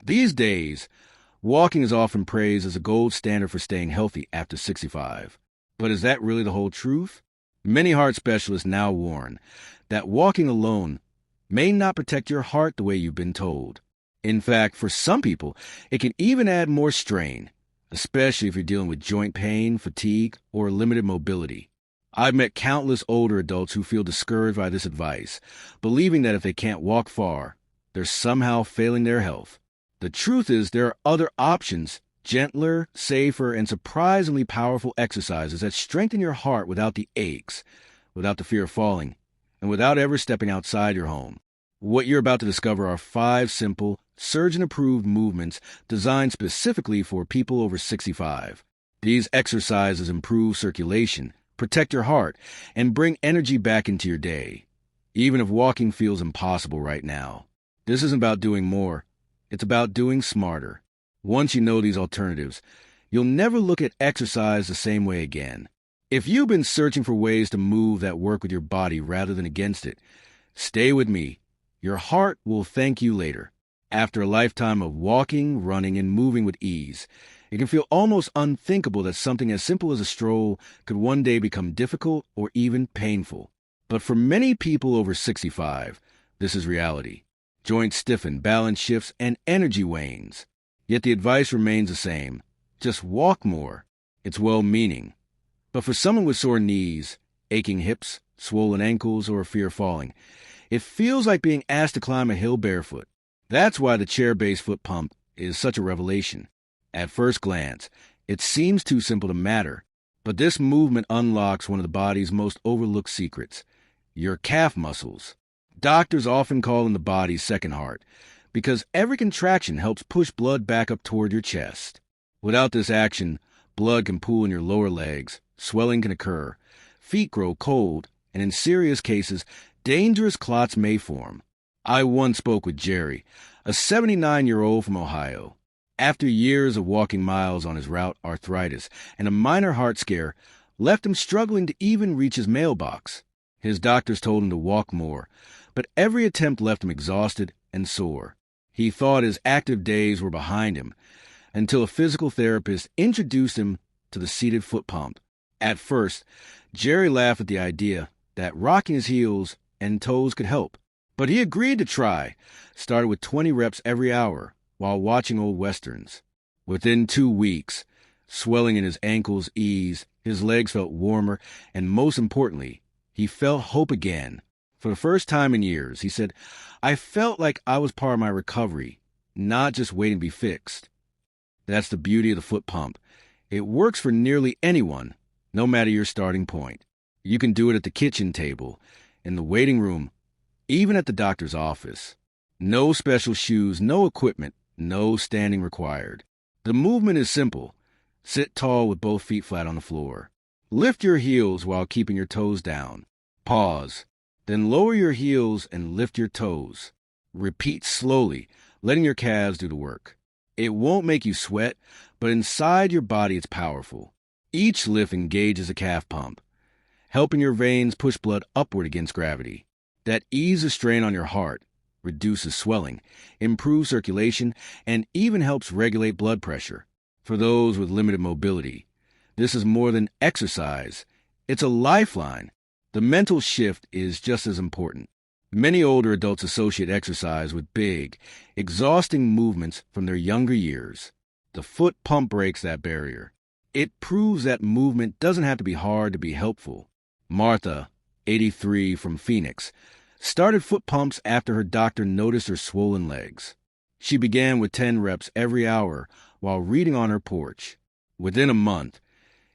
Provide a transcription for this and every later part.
These days, walking is often praised as a gold standard for staying healthy after 65. But is that really the whole truth? Many heart specialists now warn that walking alone may not protect your heart the way you've been told. In fact, for some people, it can even add more strain, especially if you're dealing with joint pain, fatigue, or limited mobility. I've met countless older adults who feel discouraged by this advice, believing that if they can't walk far, they're somehow failing their health. The truth is there are other options, gentler, safer, and surprisingly powerful exercises that strengthen your heart without the aches, without the fear of falling, and without ever stepping outside your home. What you're about to discover are 5 simple, surgeon-approved movements designed specifically for people over 65. These exercises improve circulation, protect your heart, and bring energy back into your day, even if walking feels impossible right now. This isn't about doing more. It's about doing smarter. Once you know these alternatives, you'll never look at exercise the same way again. If you've been searching for ways to move that work with your body rather than against it, stay with me. Your heart will thank you later. After a lifetime of walking, running, and moving with ease, it can feel almost unthinkable that something as simple as a stroll could one day become difficult or even painful. But for many people over 65, this is reality. Joints stiffen, balance shifts, and energy wanes. Yet the advice remains the same. Just walk more. It's well-meaning. But for someone with sore knees, aching hips, swollen ankles, or fear of falling, it feels like being asked to climb a hill barefoot. That's why the chair-based foot pump is such a revelation. At first glance, it seems too simple to matter, but this movement unlocks one of the body's most overlooked secrets, your calf muscles. Doctors often call them the body's second heart, because every contraction helps push blood back up toward your chest. Without this action, blood can pool in your lower legs, swelling can occur, feet grow cold, and in serious cases, dangerous clots may form. I once spoke with Jerry, a 79-year-old from Ohio. After years of walking miles on his route, arthritis and a minor heart scare left him struggling to even reach his mailbox. His doctors told him to walk more, but every attempt left him exhausted and sore. He thought his active days were behind him until a physical therapist introduced him to the seated foot pump. At first, Jerry laughed at the idea that rocking his heels and toes could help, but he agreed to try, started with 20 reps every hour while watching old westerns. Within 2 weeks, swelling in his ankles eased, his legs felt warmer, and most importantly, he felt hope again. For the first time in years, he said, "I felt like I was part of my recovery, not just waiting to be fixed." That's the beauty of the foot pump. It works for nearly anyone, no matter your starting point. You can do it at the kitchen table, in the waiting room, even at the doctor's office. No special shoes, no equipment, no standing required. The movement is simple. Sit tall with both feet flat on the floor. Lift your heels while keeping your toes down. Pause. Then lower your heels and lift your toes. Repeat slowly, letting your calves do the work. It won't make you sweat, but inside your body it's powerful. Each lift engages a calf pump, helping your veins push blood upward against gravity. That eases strain on your heart, reduces swelling, improves circulation, and even helps regulate blood pressure. For those with limited mobility, this is more than exercise. It's a lifeline. The mental shift is just as important. Many older adults associate exercise with big, exhausting movements from their younger years. The foot pump breaks that barrier. It proves that movement doesn't have to be hard to be helpful. Martha, 83, from Phoenix, started foot pumps after her doctor noticed her swollen legs. She began with 10 reps every hour while reading on her porch. Within a month,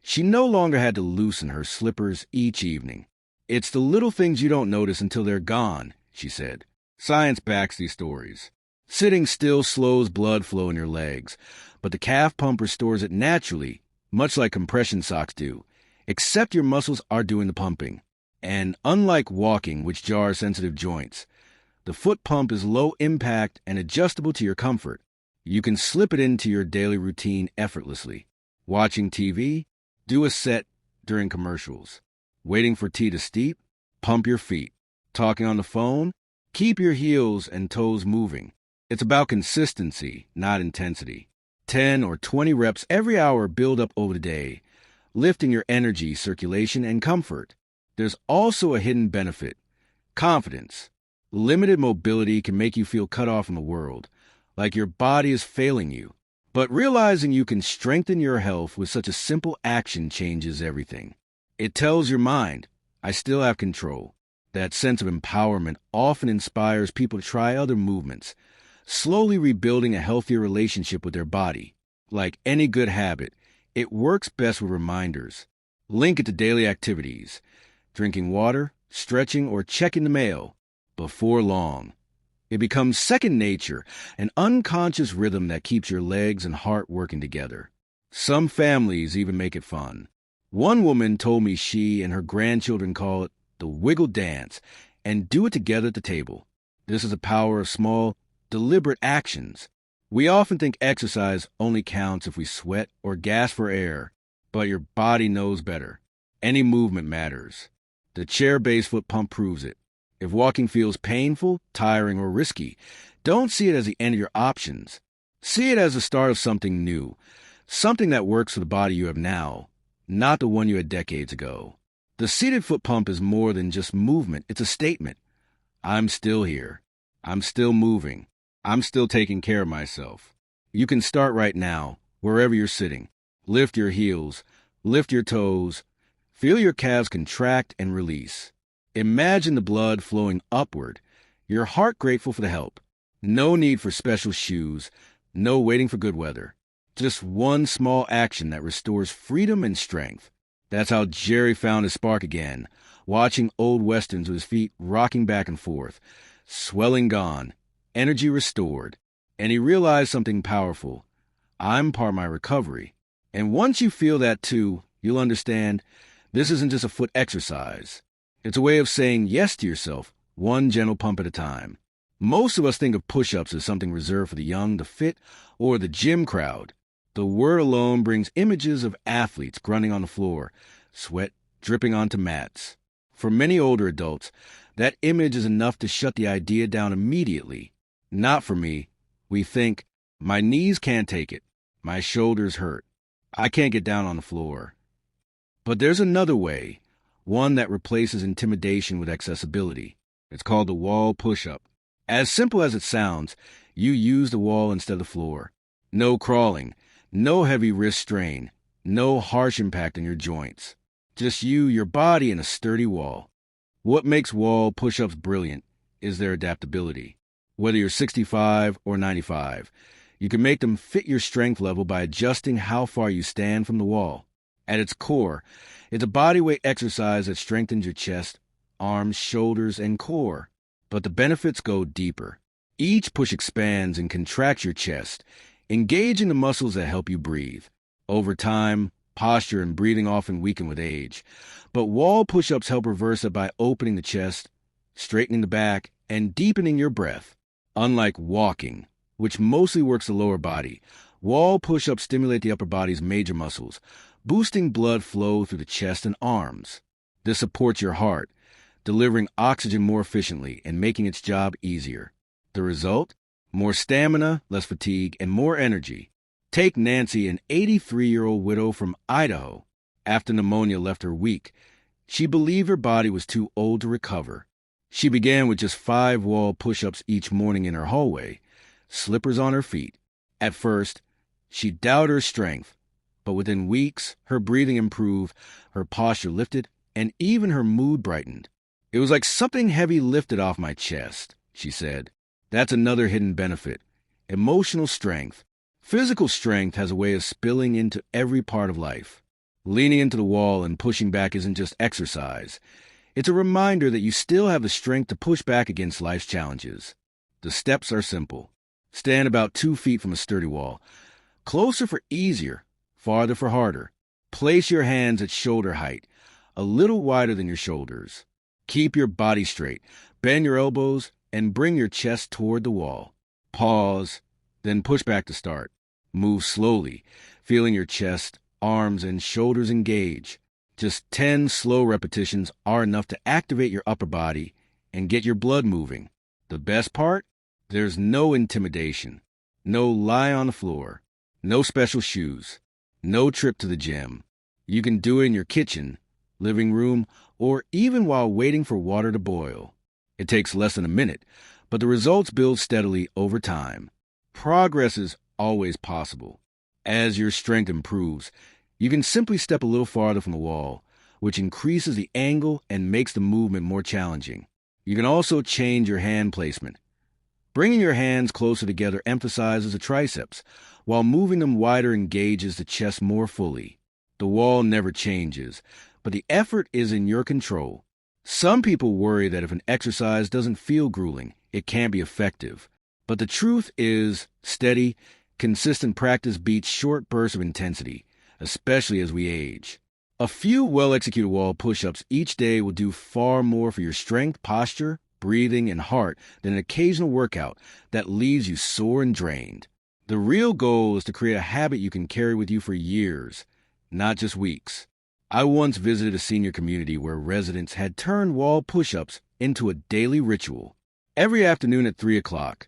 she no longer had to loosen her slippers each evening. "It's the little things you don't notice until they're gone," she said. Science backs these stories. Sitting still slows blood flow in your legs, but the calf pump restores it naturally, much like compression socks do, except your muscles are doing the pumping. And unlike walking, which jars sensitive joints, the foot pump is low impact and adjustable to your comfort. You can slip it into your daily routine effortlessly. Watching TV? Do a set during commercials. Waiting for tea to steep? Pump your feet. Talking on the phone? Keep your heels and toes moving. It's about consistency, not intensity. 10 or 20 reps every hour build up over the day, lifting your energy, circulation, and comfort. There's also a hidden benefit: confidence. Limited mobility can make you feel cut off from the world, like your body is failing you. But realizing you can strengthen your health with such a simple action changes everything. It tells your mind, I still have control. That sense of empowerment often inspires people to try other movements, slowly rebuilding a healthier relationship with their body. Like any good habit, it works best with reminders. Link it to daily activities, drinking water, stretching, or checking the mail. Before long, it becomes second nature, an unconscious rhythm that keeps your legs and heart working together. Some families even make it fun. One woman told me she and her grandchildren call it the wiggle dance and do it together at the table. This is the power of small, deliberate actions. We often think exercise only counts if we sweat or gasp for air, but your body knows better. Any movement matters. The chair-based foot pump proves it. If walking feels painful, tiring, or risky, don't see it as the end of your options. See it as the start of something new, something that works for the body you have now, not the one you had decades ago. The seated foot pump is more than just movement. It's a statement. I'm still here. I'm still moving. I'm still taking care of myself. You can start right now, wherever you're sitting. Lift your heels. Lift your toes. Feel your calves contract and release. Imagine the blood flowing upward, your heart grateful for the help. No need for special shoes, no waiting for good weather. Just one small action that restores freedom and strength. That's how Jerry found his spark again, watching old westerns with his feet rocking back and forth, swelling gone, energy restored. And he realized something powerful. I'm part of my recovery. And once you feel that too, you'll understand this isn't just a foot exercise. It's a way of saying yes to yourself, one gentle pump at a time. Most of us think of push-ups as something reserved for the young, the fit, or the gym crowd. The word alone brings images of athletes grunting on the floor, sweat dripping onto mats. For many older adults, that image is enough to shut the idea down immediately. Not for me. We think, my knees can't take it. My shoulders hurt. I can't get down on the floor. But there's another way. One that replaces intimidation with accessibility. It's called the wall push-up. As simple as it sounds, you use the wall instead of the floor. No crawling, no heavy wrist strain, no harsh impact on your joints. Just you, your body, and a sturdy wall. What makes wall push-ups brilliant is their adaptability. Whether you're 65 or 95, you can make them fit your strength level by adjusting how far you stand from the wall. At its core, it's a bodyweight exercise that strengthens your chest, arms, shoulders, and core. But the benefits go deeper. Each push expands and contracts your chest, engaging the muscles that help you breathe. Over time, posture and breathing often weaken with age. But wall push-ups help reverse it by opening the chest, straightening the back, and deepening your breath. Unlike walking, which mostly works the lower body, wall push-ups stimulate the upper body's major muscles, boosting blood flow through the chest and arms. This supports your heart, delivering oxygen more efficiently and making its job easier. The result? More stamina, less fatigue, and more energy. Take Nancy, an 83-year-old widow from Idaho. After pneumonia left her weak, she believed her body was too old to recover. She began with just 5 wall push-ups each morning in her hallway, slippers on her feet. At first, she doubted her strength, but within weeks, her breathing improved, her posture lifted, and even her mood brightened. It was like something heavy lifted off my chest, she said. That's another hidden benefit. Emotional strength. Physical strength has a way of spilling into every part of life. Leaning into the wall and pushing back isn't just exercise. It's a reminder that you still have the strength to push back against life's challenges. The steps are simple. Stand about 2 feet from a sturdy wall. Closer for easier, farther for harder. Place your hands at shoulder height, a little wider than your shoulders. Keep your body straight, bend your elbows, and bring your chest toward the wall. Pause, then push back to start. Move slowly, feeling your chest, arms, and shoulders engage. Just 10 slow repetitions are enough to activate your upper body and get your blood moving. The best part? There's no intimidation, no lie on the floor, no special shoes, no trip to the gym. You can do it in your kitchen, living room, or even while waiting for water to boil. It takes less than a minute, but the results build steadily over time. Progress is always possible. As your strength improves, you can simply step a little farther from the wall, which increases the angle and makes the movement more challenging. You can also change your hand placement. Bringing your hands closer together emphasizes the triceps, while moving them wider engages the chest more fully. The wall never changes, but the effort is in your control. Some people worry that if an exercise doesn't feel grueling, it can't be effective. But the truth is, steady, consistent practice beats short bursts of intensity, especially as we age. A few well-executed wall push-ups each day will do far more for your strength, posture, breathing, and heart than an occasional workout that leaves you sore and drained. The real goal is to create a habit you can carry with you for years, not just weeks. I once visited a senior community where residents had turned wall push-ups into a daily ritual. Every afternoon at 3 o'clock,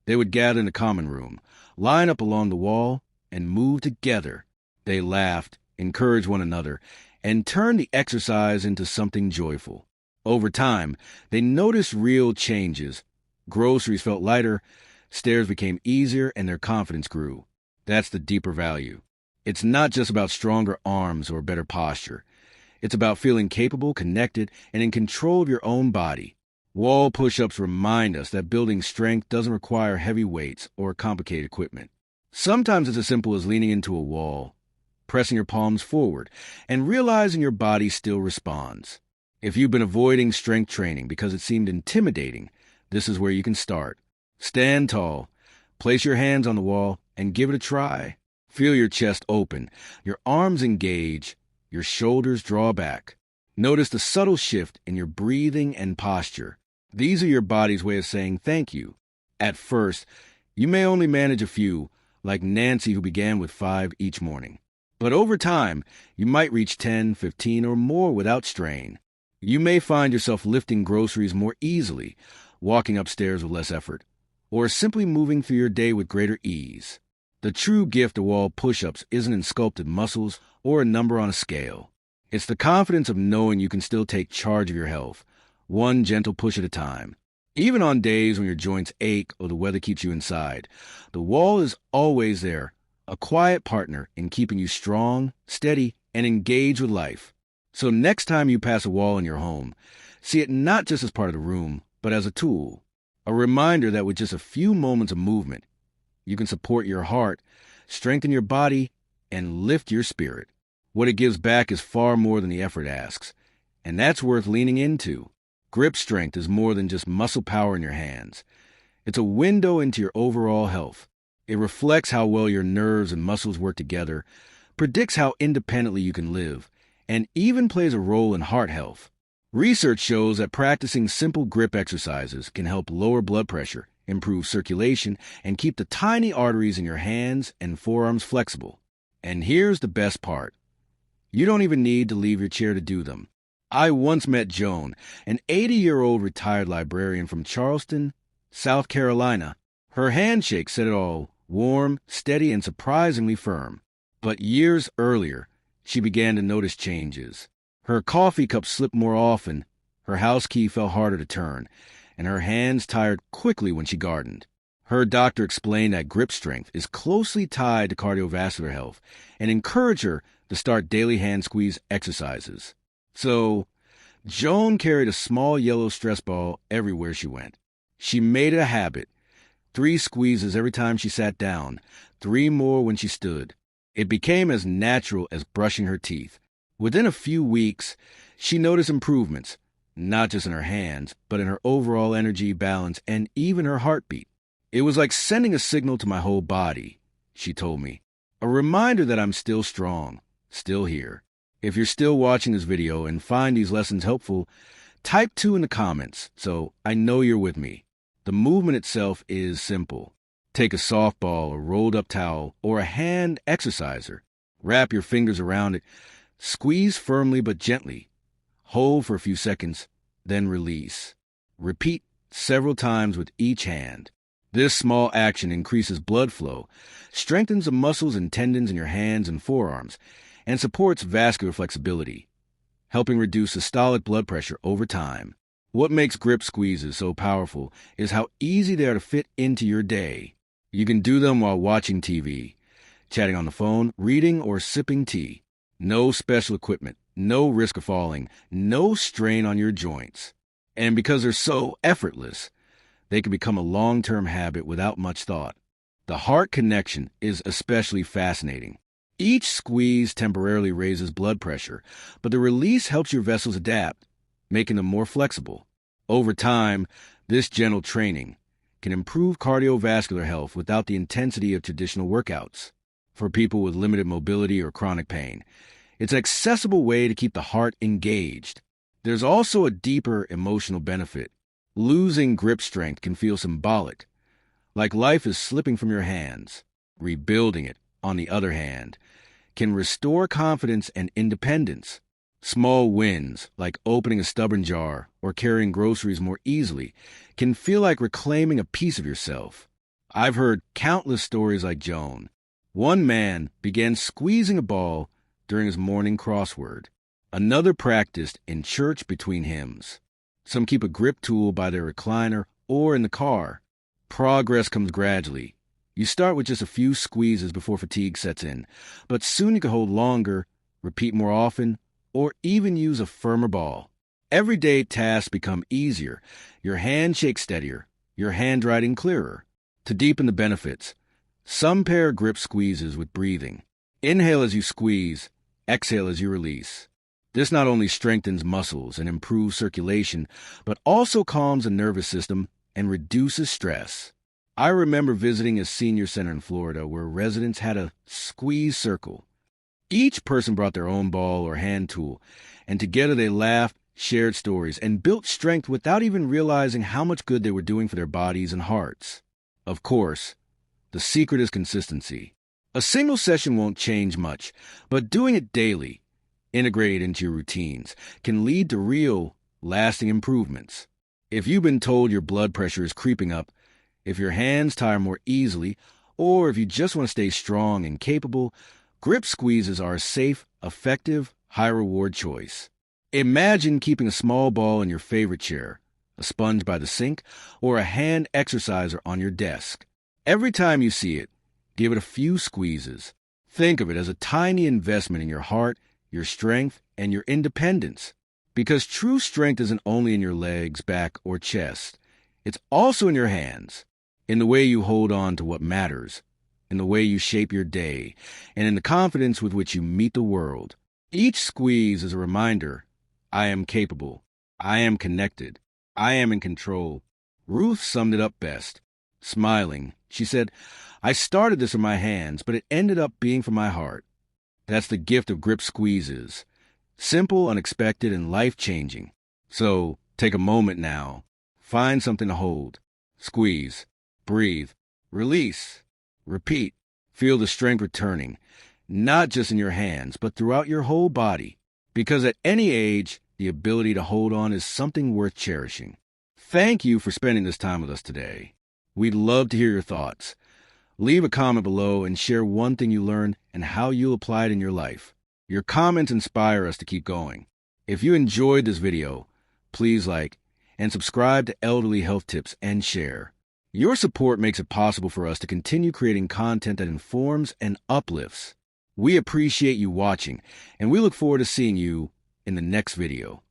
they would gather in the common room, line up along the wall, and move together. They laughed, encouraged one another, and turned the exercise into something joyful. Over time, they noticed real changes. Groceries felt lighter, stairs became easier, and their confidence grew. That's the deeper value. It's not just about stronger arms or better posture. It's about feeling capable, connected, and in control of your own body. Wall push-ups remind us that building strength doesn't require heavy weights or complicated equipment. Sometimes it's as simple as leaning into a wall, pressing your palms forward, and realizing your body still responds. If you've been avoiding strength training because it seemed intimidating, this is where you can start. Stand tall, place your hands on the wall, and give it a try. Feel your chest open, your arms engage, your shoulders draw back. Notice the subtle shift in your breathing and posture. These are your body's way of saying thank you. At first, you may only manage a few, like Nancy who began with 5 each morning. But over time, you might reach 10, 15, or more without strain. You may find yourself lifting groceries more easily, walking upstairs with less effort, or simply moving through your day with greater ease. The true gift of wall push-ups isn't in sculpted muscles or a number on a scale. It's the confidence of knowing you can still take charge of your health, one gentle push at a time. Even on days when your joints ache or the weather keeps you inside, the wall is always there, a quiet partner in keeping you strong, steady, and engaged with life. So next time you pass a wall in your home, see it not just as part of the room, but as a tool, a reminder that with just a few moments of movement, you can support your heart, strengthen your body, and lift your spirit. What it gives back is far more than the effort asks, and that's worth leaning into. Grip strength is more than just muscle power in your hands. It's a window into your overall health. It reflects how well your nerves and muscles work together, predicts how independently you can live, and even plays a role in heart health. Research shows that practicing simple grip exercises can help lower blood pressure, improve circulation, and keep the tiny arteries in your hands and forearms flexible. And here's the best part. You don't even need to leave your chair to do them. I once met Joan, an 80-year-old retired librarian from Charleston, South Carolina. Her handshake said it all, warm, steady, and surprisingly firm. But years earlier, she began to notice changes. Her coffee cup slipped more often, her house key fell harder to turn, and her hands tired quickly when she gardened. Her doctor explained that grip strength is closely tied to cardiovascular health and encouraged her to start daily hand squeeze exercises. So, Joan carried a small yellow stress ball everywhere she went. She made it a habit. 3 squeezes every time she sat down, 3 more when she stood. It became as natural as brushing her teeth. Within a few weeks, she noticed improvements, not just in her hands, but in her overall energy, balance, and even her heartbeat. It was like sending a signal to my whole body, she told me. A reminder that I'm still strong, still here. If you're still watching this video and find these lessons helpful, type 2 in the comments so I know you're with me. The movement itself is simple. Take a softball, a rolled-up towel, or a hand exerciser. Wrap your fingers around it. Squeeze firmly but gently. Hold for a few seconds, then release. Repeat several times with each hand. This small action increases blood flow, strengthens the muscles and tendons in your hands and forearms, and supports vascular flexibility, helping reduce systolic blood pressure over time. What makes grip squeezes so powerful is how easy they are to fit into your day. You can do them while watching TV, chatting on the phone, reading, or sipping tea. No special equipment, no risk of falling, no strain on your joints. And because they're so effortless, they can become a long-term habit without much thought. The heart connection is especially fascinating. Each squeeze temporarily raises blood pressure, but the release helps your vessels adapt, making them more flexible. Over time, this gentle training can improve cardiovascular health without the intensity of traditional workouts. For people with limited mobility or chronic pain, it's an accessible way to keep the heart engaged. There's also a deeper emotional benefit. Losing grip strength can feel symbolic, like life is slipping from your hands. Rebuilding it, on the other hand, can restore confidence and independence. Small wins, like opening a stubborn jar or carrying groceries more easily, can feel like reclaiming a piece of yourself. I've heard countless stories like Joan. One man began squeezing a ball during his morning crossword. Another practiced in church between hymns. Some keep a grip tool by their recliner or in the car. Progress comes gradually. You start with just a few squeezes before fatigue sets in, but soon you can hold longer, repeat more often, or even use a firmer ball. Everyday tasks become easier, your handshake steadier, your handwriting clearer. To deepen the benefits, some pair grip squeezes with breathing. Inhale as you squeeze, exhale as you release. This not only strengthens muscles and improves circulation, but also calms the nervous system and reduces stress. I remember visiting a senior center in Florida where residents had a squeeze circle. Each person brought their own ball or hand tool, and together they laughed, shared stories, and built strength without even realizing how much good they were doing for their bodies and hearts. Of course, the secret is consistency. A single session won't change much, but doing it daily, integrated into your routines, can lead to real, lasting improvements. If you've been told your blood pressure is creeping up, if your hands tire more easily, or if you just want to stay strong and capable, grip squeezes are a safe, effective, high-reward choice. Imagine keeping a small ball in your favorite chair, a sponge by the sink, or a hand exerciser on your desk. Every time you see it, give it a few squeezes. Think of it as a tiny investment in your heart, your strength, and your independence. Because true strength isn't only in your legs, back, or chest. It's also in your hands, in the way you hold on to what matters, in the way you shape your day, and in the confidence with which you meet the world. Each squeeze is a reminder, I am capable, I am connected, I am in control. Ruth summed it up best. Smiling, she said, I started this with my hands, but it ended up being from my heart. That's the gift of grip squeezes. Simple, unexpected, and life-changing. So, take a moment now. Find something to hold. Squeeze. Breathe. Release. Repeat. Feel the strength returning, not just in your hands, but throughout your whole body. Because at any age, the ability to hold on is something worth cherishing. Thank you for spending this time with us today. We'd love to hear your thoughts. Leave a comment below and share one thing you learned and how you'll apply it in your life. Your comments inspire us to keep going. If you enjoyed this video, please like and subscribe to Elderly Health Tips and share. Your support makes it possible for us to continue creating content that informs and uplifts. We appreciate you watching, and we look forward to seeing you in the next video.